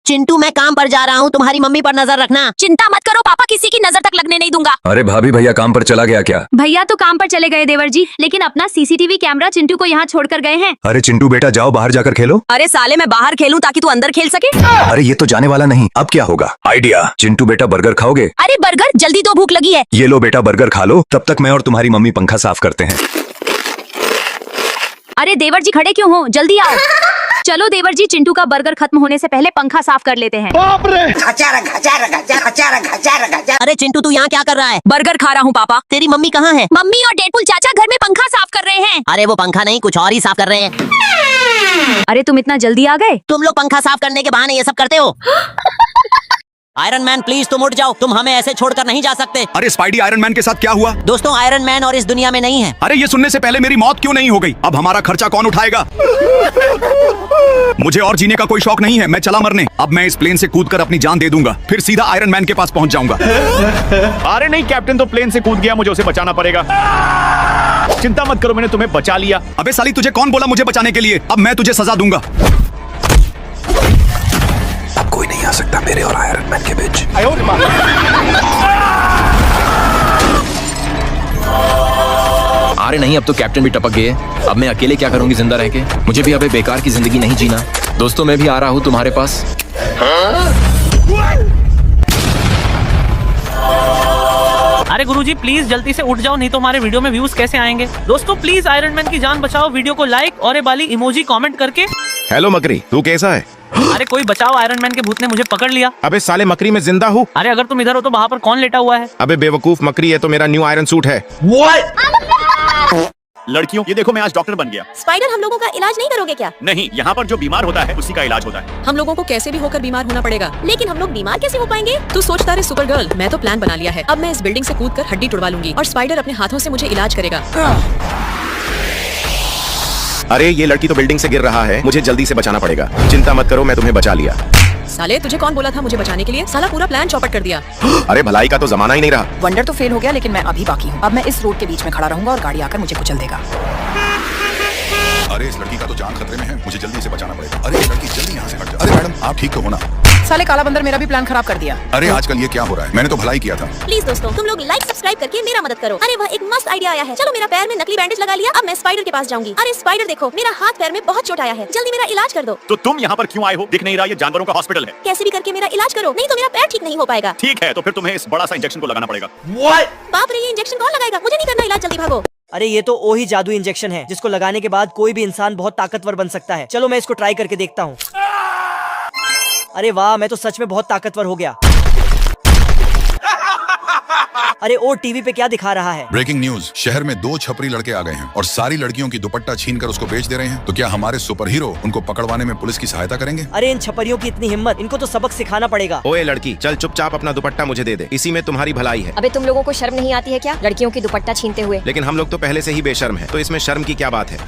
चिंटू मैं काम पर जा रहा हूँ, तुम्हारी मम्मी पर नजर रखना। चिंता मत करो पापा, किसी की नजर तक लगने नहीं दूंगा। अरे भाभी भैया काम पर चला गया क्या? भैया तो काम पर चले गए देवर जी, लेकिन अपना सीसीटीवी कैमरा चिंटू को यहाँ छोड़कर गए हैं। अरे चिंटू बेटा जाओ बाहर जाकर खेलो। अरे साले मैं बाहर खेलूं ताकि तू अंदर खेल सके। अरे ये तो जाने वाला नहीं, अब क्या होगा? आइडिया। चिंटू बेटा बर्गर खाओगे? अरे बर्गर, जल्दी दो, भूख लगी है। ये लो बेटा बर्गर खा लो, तब तक मैं और तुम्हारी मम्मी पंखा साफ करते हैं। अरे देवर जी खड़े क्यों हो, जल्दी आओ। चलो देवर जी, चिंटू का बर्गर खत्म होने से पहले पंखा साफ कर लेते हैं। अरे चिंटू तू यहाँ क्या कर रहा है? बर्गर खा रहा हूँ पापा। तेरी मम्मी कहाँ है? मम्मी और डेडपुल चाचा घर में पंखा साफ कर रहे हैं। अरे वो पंखा नहीं, कुछ और ही साफ कर रहे हैं। अरे तुम इतना जल्दी आ गए? तुम लोग पंखा साफ करने के बहाने ये सब करते हो। आयरन मैन प्लीज तुम उठ जाओ, तुम हमें ऐसे छोड़कर नहीं जा सकते। अरे स्पाइडी आयरन मैन के साथ क्या हुआ? दोस्तों आयरन मैन और इस दुनिया में नहीं है। अरे ये सुनने से पहले मेरी मौत क्यों नहीं हो गई? अब हमारा खर्चा कौन उठाएगा? मुझे और जीने का कोई शौक नहीं है, मैं चला मरने। अब मैं इस प्लेन से कूदकर अपनी जान दे दूंगा, फिर सीधा आयरन मैन के पास पहुंच जाऊंगा। अरे नहीं, कैप्टन तो प्लेन से कूद गया, मुझे उसे बचाना पड़ेगा। चिंता मत करो, मैंने तुम्हें बचा लिया। अबे साली तुझे कौन बोला मुझे बचाने के लिए? अब मैं तुझे सजा दूंगा। अब कोई नहीं आ सकता मेरे और आयरन मैन के बीच। अरे नहीं, अब तो कैप्टन भी टपक गए। अब मैं अकेले क्या करूंगी जिंदा रह के? मुझे भी अब बेकार की जिंदगी नहीं जीना। दोस्तों मैं भी आ रहा हूँ तुम्हारे पास। अरे गुरुजी प्लीज जल्दी से उठ जाओ, नहीं तो हमारे वीडियो में व्यूज कैसे आएंगे। दोस्तों प्लीज आयरन मैन की जान बचाओ, वीडियो को लाइक और ये वाली इमोजी कमेंट करके। हेलो मकरी, तू कैसा है? अरे कोई बचाओ, आयरन मैन के भूत ने मुझे पकड़ लिया। अबे साले मकरी, मैं जिंदा हूँ। अरे अगर तुम इधर हो तो वहाँ पर कौन लेटा हुआ है? अबे बेवकूफ मकरी, है तो मेरा न्यू आयरन सूट है। लड़कियों ये देखो, मैं आज डॉक्टर बन गया। स्पाइडर, हम लोगों का इलाज नहीं करोगे क्या? नहीं, यहाँ पर जो बीमार होता है उसी का इलाज होता है। हम लोगों को कैसे भी होकर बीमार होना पड़ेगा। लेकिन हम लोग बीमार कैसे हो पाएंगे? तू सोचता रहे सुपर गर्ल, मैं तो प्लान बना लिया है। अब मैं इस बिल्डिंग से कूदकर हड्डी तुड़वा लूंगी और स्पाइडर अपने हाथों से मुझे इलाज करेगा। अरे ये लड़की तो बिल्डिंग से गिर रहा है, मुझे जल्दी से बचाना पड़ेगा। चिंता मत करो, मैं तुम्हें बचा लिया। साले तुझे कौन बोला था मुझे बचाने के लिए? साला पूरा प्लान चौपट कर दिया। अरे भलाई का तो जमाना ही नहीं रहा। वंडर तो फेल हो गया, लेकिन मैं अभी बाकी हूँ। अब मैं इस रोड के बीच में खड़ा रहूंगा और गाड़ी आकर मुझे कुचल देगा। अरे इस लड़की का तो जान खतरे में है, मुझे जल्दी से बचाना पड़ेगा। अरे ये लड़की जल्दी यहाँ से हट जा। अरे मैडम आप ठीक तो हो ना? साले काला बंदर मेरा भी प्लान खराब कर दिया। अरे आजकल ये क्या हो रहा है? मैंने तो भलाई किया था। प्लीज दोस्तों तुम लोग लाइक सब्सक्राइब करके मेरा मदद करो। अरे वह एक मस्त आइडिया आया है। चलो मेरा पैर में नकली बैंडेज लगा लिया, अब मैं स्पाइडर के पास जाऊंगी। अरे स्पाइडर देखो, मेरा हाथ पैर में बहुत चोट आया है, जल्दी मेरा इलाज कर दो। तो तुम यहाँ पर क्यों आए हो? दिख नहीं रहा ये जानवरों का हॉस्पिटल है। कैसे भी करके मेरा इलाज करो, नहीं तो मेरा पैर ठीक नहीं हो पाएगा। ठीक है, तो फिर तुम्हें इस बड़ा सा इंजेक्शन को लगाना पड़ेगा। बाप रे, ये इंजेक्शन कौन लगाएगा? मुझे नहीं करना इलाज, जल्दी भागो। अरे ये तो वही जादू इंजेक्शन है जिसको लगाने के बाद कोई भी इंसान बहुत ताकतवर बन सकता है। चलो मैं इसको ट्राई करके देखता हूँ। अरे वाह, मैं तो सच में बहुत ताकतवर हो गया। अरे ओ टीवी पे क्या दिखा रहा है? ब्रेकिंग न्यूज, शहर में 2 छपरी लड़के आ गए हैं और सारी लड़कियों की दुपट्टा छीनकर उसको बेच दे रहे हैं। तो क्या हमारे सुपर हीरो उनको पकड़वाने में पुलिस की सहायता करेंगे? अरे इन छपरियों की इतनी हिम्मत, इनको तो सबक सिखाना पड़ेगा। ओए लड़की, चल चुपचाप अपना दुपट्टा मुझे दे दे, इसी में तुम्हारी भलाई है। अबे तुम लोगों को शर्म नहीं आती है क्या, लड़कियों की दुपट्टा छीनते हुए? लेकिन हम लोग तो पहले से ही बेशर्म है, तो इसमें शर्म की क्या बात है?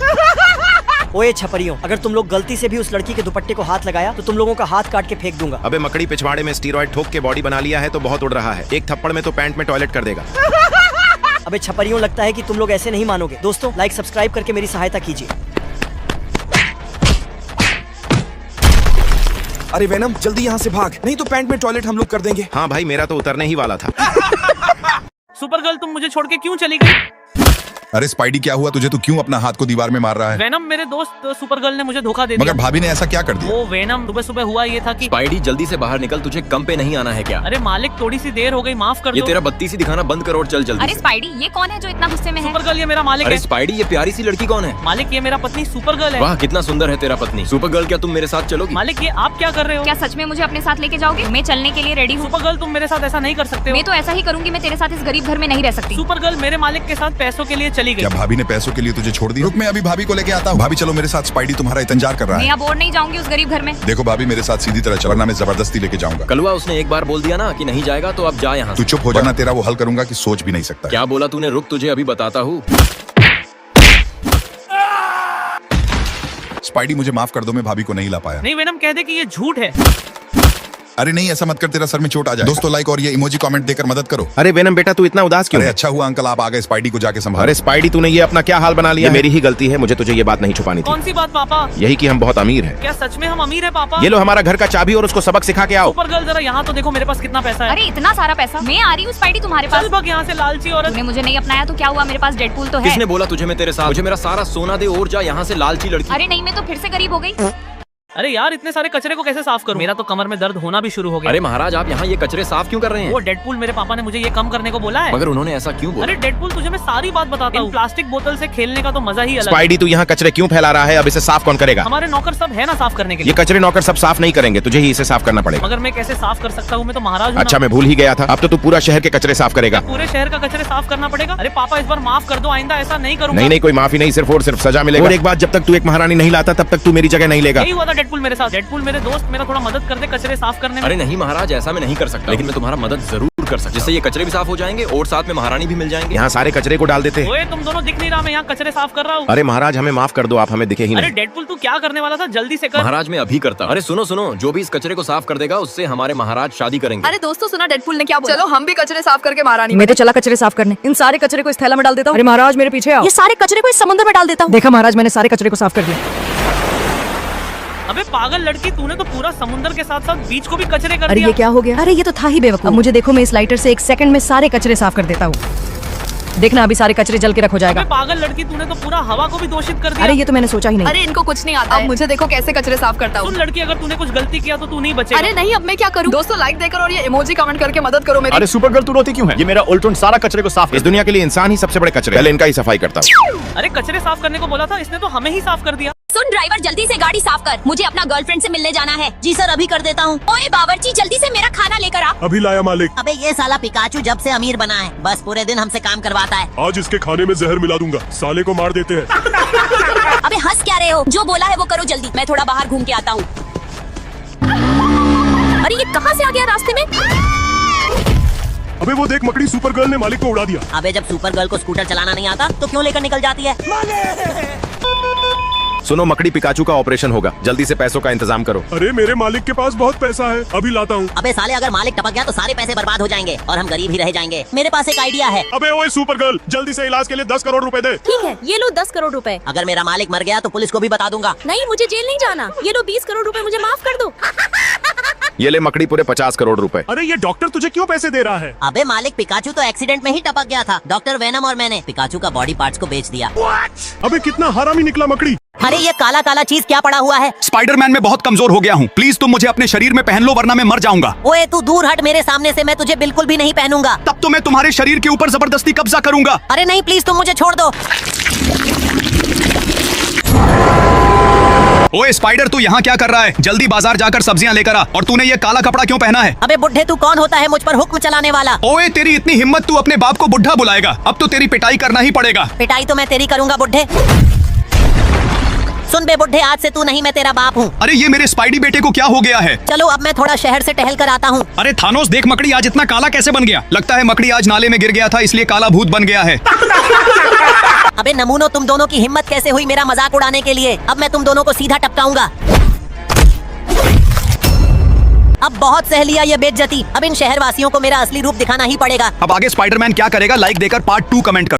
ओए छपरियों, अगर तुम लोग गलती से भी उस लड़की के दुपट्टे को हाथ लगाया तो तुम लोगों का हाथ काट के फेंक दूंगा। अबे मकड़ी, पिछवाड़े में स्टीरॉयड ठोक के बॉडी बना लिया है तो बहुत उड़ रहा है। एक थप्पड़ में तो पैंट में टॉयलेट कर देगा। अबे छपरियों, लगता है कि तुम लोग ऐसे नहीं मानोगे। दोस्तों लाइक सब्सक्राइब करके मेरी सहायता कीजिए। अरे वेनम जल्दी यहाँ से भाग, नहीं तो पैंट में टॉयलेट हम लोग कर देंगे। हाँ भाई, मेरा तो उतरने ही वाला था। सुपर गर्ल तुम मुझे छोड़ के क्यों चली गई? अरे स्पाइडी क्या हुआ तुझे? तू क्यों अपना हाथ को दीवार में मार रहा है? वेनम मेरे दोस्त सुपर गर्ल ने मुझे धोखा दे दिया। मगर भाभी ने ऐसा क्या कर दिया? वो वेनम, सुबह सुबह हुआ ये था कि स्पाइडी जल्दी से बाहर निकल, तुझे कम पे नहीं आना है क्या? अरे मालिक थोड़ी सी देर हो गई, माफ कर ये दो। तेरा बत्ती सी दिखाना बंद करो और चल जल्दी अरे से। स्पाइडी, ये कौन है जो इतना गुस्से में है? सुपर गर्ल ये मेरा मालिक अरे है। स्पाइडी, ये प्यारी सी लड़की कौन है? मालिक ये मेरा पत्नी सुपर गर्ल है। वाह कितना सुंदर है तेरा पत्नी। सुपर गर्ल, क्या तुम मेरे साथ चलोगी? मालिक ये आप क्या कर रहे हो? क्या सच में मुझे अपने साथ लेके जाओगे? मैं चलने के लिए रेडी हूँ। सुपर गर्ल तुम मेरे साथ ऐसा नहीं कर सकते हो। मैं तो ऐसा ही करूंगी, मैं तेरे साथ इस गरीब घर में नहीं रह सकती। सुपर गर्ल मेरे मालिक के साथ पैसों के लिए चली गई। क्या भाभी ने पैसों के लिए तुझे छोड़ दिया? रुक, मैं अभी भाभी को लेके आता हूँ। भाभी चलो मेरे साथ, स्पाइडी तुम्हारा इंतजार कर रहा मैं है। अब और नहीं जाऊंगी उस गरीब घर में। देखो भाभी, मेरे साथ सीधी तरह चलना, मैं जबरदस्ती लेके जाऊंगा। कलवा, उसने एक बार बोल दिया ना कि नहीं जाएगा तो अब जा यहाँ तू से। चुप हो जाना, तेरा वो हल करूंगा कि सोच भी नहीं सकता। क्या बोला तूने? रुक, तुझे अभी बताता हूँ। स्पाइडी मुझे माफ कर दो, मैं भाभी को नहीं ला पाया। नहीं वेनम, कह दे कि ये झूठ है। अरे नहीं, ऐसा मत कर, तेरा सर में चोट आ जाए। दोस्तों लाइक और ये इमोजी कमेंट देकर मदद करो। अरे वेनम बेटा तू इतना उदास क्यों अरे है? अच्छा हुआ अंकल आप आ गए, स्पाइडी को जाके संभाल। अरे स्पाइडी तूने ये अपना क्या हाल बना लिया? मेरी ही गलती है, मुझे तुझे ये बात नहीं छुपानी थी। कौन सी बात पापा? यही कि हम बहुत अमीर हैं। क्या सच में हम अमीर है पापा? ये लो हमारा घर का चाबी और उसको सबक सिखा के आओ। सुपर गर्ल जरा यहाँ तो देखो मेरे पास कितना पैसा है। अरे इतना सारा पैसा? मैं आ रही हूँ स्पाइडी तुम्हारे पास। चल भाग यहाँ से लालची औरत। तूने मुझे नहीं अपनाया तो क्या हुआ, मेरे पास डेडपूल तो है। किसने बोला तुझे मैं तेरे साथ? मुझे मेरा सारा सोना दे और जा यहाँ से, लालची लड़की। अरे नहीं, मैं तो फिर से गरीब हो गई। अरे यार इतने सारे कचरे को कैसे साफ करूं? मेरा तो कमर में दर्द होना भी शुरू हो गया। अरे महाराज आप यहाँ ये कचरे साफ क्यों कर रहे वो हैं? डेडपूल मेरे पापा ने मुझे ये कम करने को बोला है। मगर उन्होंने ऐसा क्यों बोला? अरे डेडपूल तुझे मैं सारी बात बताता हूँ। प्लास्टिक बोतल से खेलने का तो मजा ही अलग है। स्पाइडी तू यहाँ कचरे क्यों फैला रहा है? अब इसे साफ कौन करेगा? हमारे नौकर सब है ना साफ करने के ये लिए। कचरे नौकर सब साफ नहीं करेंगे, तुझे ही इसे साफ करना पड़ेगा। मगर मैं कैसे साफ कर सकता हूँ? मैं तो महाराज हूँ अच्छा ना। मैं भूल ही गया था, अब तो तू पूरा शहर के कचरे साफ करेगा। पूरे शहर का कचरे साफ करना पड़ेगा? अरे पापा इस बार माफ कर दो, आइंदा ऐसा नहीं करूंगा। नहीं नहीं कोई माफी नहीं, सिर्फ और सिर्फ सजा मिलेगा। और एक बात, जब तक तू एक महारानी नहीं लाता तब तक तू मेरी जगह नहीं लेगा। यही हुआ था डेडपूल मेरे साथ। डेडपूल मेरे दोस्त, मेरा थोड़ा मदद कर दे कचरे साफ करने में। अरे नहीं महाराज ऐसा मैं नहीं कर सकता, लेकिन मैं तुम्हारा मदद जरूर कर सकता, जिससे ये कचरे भी साफ हो जाएंगे और साथ में महारानी भी मिल जाएंगे। यहाँ सारे कचरे को डाल देते हैं। ओए तुम दोनों दिख नहीं रहा, मैं यहाँ कचरे साफ कर रहा हूँ। अरे महाराज हमें माफ कर दो, आप हमें दिखे ही अरे नहीं। डेडपूल तू क्या करने वाला था? जल्दी से कर। महाराज मैं अभी करता हूँ। अरे सुनो सुनो, जो भी इस कचरे को साफ कर देगा उससे हमारे महाराज शादी करेंगे। अरे दोस्तों सुना डेडपूल ने क्या बोला? चलो हम भी कचरे साफ करके महारानी। मैं तो चला कचरे साफ करने। इन सारे कचरे को इस थैला में डाल देता हूँ। अरे महाराज मेरे पीछे आओ। ये सारे कचरे को इस समुद्र में डाल देता हूँ। देखा महाराज, मैंने सारे कचरे को साफ कर दिया। अबे पागल लड़की, तूने तो पूरा समुद्र के साथ साथ बीच को भी कचरे कर अरे दिया। ये क्या हो गया? अरे ये तो था ही बेवकूफ। अब मुझे देखो, मैं इस लाइटर से 1 सेकंड में सारे कचरे साफ कर देता हूँ। देखना अभी सारे कचरे जल के रख हो जाएगा। अबे पागल लड़की, तूने तो पूरा हवा को भी दूषित कर दिया। अरे ये तो मैंने सोचा ही नहीं। अरे इनको कुछ नहीं आता। अब मुझे देखो कैसे कचरे साफ करता हूँ। सुन लड़की, अगर तूने कुछ गलती किया तो तू नहीं बचेगा। अरे नहीं, अब मैं क्या करूँ? दोस्तों लाइक देकर और ये इमोजी कमेंट करके मदद करो मेरी। अरे सुपर गर्ल तू रोती क्यों है? ये मेरा उल्टन सारा कचरे को साफ इस दुनिया के लिए इंसान ही सबसे बड़े कचरे। पहले इनका ही सफाई करता हूँ। अरे कचरे साफ करने को बोला था, इसने तो हमें ही साफ कर दिया। सुन ड्राइवर, जल्दी से गाड़ी साफ कर, मुझे अपना गर्लफ्रेंड से मिलने जाना है। जी सर अभी कर देता हूँ। ओए बावर्ची, जल्दी से मेरा खाना लेकर आ। अभी लाया मालिक। अबे ये साला पिकाचू जब से अमीर बना है बस पूरे दिन हमसे काम करवाता है। आज इसके खाने में जहर मिला दूंगा, साले को मार देते हैं। अबे हंस क्या रहे हो? जो बोला है वो करो जल्दी, मैं थोड़ा बाहर घूम के आता हूँ। अरे ये कहाँ से आ गया रास्ते में? अबे वो देख मकड़ी, सुपर गर्ल ने मालिक को उड़ा दिया। अबे जब सुपर गर्ल को स्कूटर चलाना नहीं आता तो क्यों लेकर निकल जाती है? सुनो मकड़ी, पिकाचू का ऑपरेशन होगा, जल्दी से पैसों का इंतजाम करो। अरे मेरे मालिक के पास बहुत पैसा है, अभी लाता हूँ। अबे साले, अगर मालिक टपक गया तो सारे पैसे बर्बाद हो जाएंगे और हम गरीब ही रह जाएंगे। मेरे पास एक आइडिया है। अबे ओए सुपर गर्ल, जल्दी से इलाज के लिए 10 करोड़ रुपए दे। ठीक है, ये लो 10 करोड़ रुपए। अगर मेरा मालिक मर गया तो पुलिस को भी बता दूंगा। नहीं, मुझे जेल नहीं जाना। ये लो 20 करोड़ रुपए, मुझे माफ कर दो। ये ले मकड़ी, पूरे 50 करोड़ रुपए। अरे ये डॉक्टर तुझे क्यों पैसे दे रहा है? अबे मालिक, पिकाचू तो एक्सीडेंट में ही टपक गया था। डॉक्टर वेनम और मैंने पिकाचू का बॉडी पार्ट्स को बेच दिया। अबे कितना हरामी निकला मकड़ी। अरे ये काला काला चीज क्या पड़ा हुआ है? स्पाइडरमैन में बहुत कमजोर हो गया हूँ, प्लीज तुम मुझे अपने शरीर में पहन लो वरना मैं मर जाऊंगा। ओए तू दूर हट मेरे सामने से, मैं तुझे बिल्कुल भी नहीं पहनूंगा। तब तो मैं तुम्हारे शरीर के ऊपर जबरदस्ती कब्जा करूंगा। अरे नहीं प्लीज, तुम मुझे छोड़ दो। ओए स्पाइडर, तू यहाँ क्या कर रहा है? जल्दी बाजार जाकर सब्जियाँ लेकर आ। और तूने ये काला कपड़ा क्यों पहना है? अबे बुड्ढे, तू कौन होता है मुझ पर हुक्म चलाने वाला? ओए तेरी इतनी हिम्मत, तू अपने बाप को बुढ़ा बुलाएगा? अब तो तेरी पिटाई करना ही पड़ेगा। पिटाई तो मैं तेरी करूंगा बुड्ढे। सुन बे बुड्ढे, आज से तू नहीं, मैं तेरा बाप हूँ। अरे ये मेरे स्पाइडी बेटे को क्या हो गया है? चलो अब मैं थोड़ा शहर से टहल कर आता हूँ। अरे थानोस, देख मकड़ी आज इतना काला कैसे बन गया? लगता है मकड़ी आज नाले में गिर गया था, इसलिए काला भूत बन गया है। अबे नमूनो, तुम दोनों की हिम्मत कैसे हुई मेरा मजाक उड़ाने के लिए? अब मैं तुम दोनों को सीधा टपकाऊंगा। अब बहुत सह लिया ये बेइज्जती। अब इन शहरवासियों को मेरा असली रूप दिखाना ही पड़ेगा। अब आगे स्पाइडरमैन क्या करेगा, लाइक देकर पार्ट 2 कमेंट कर।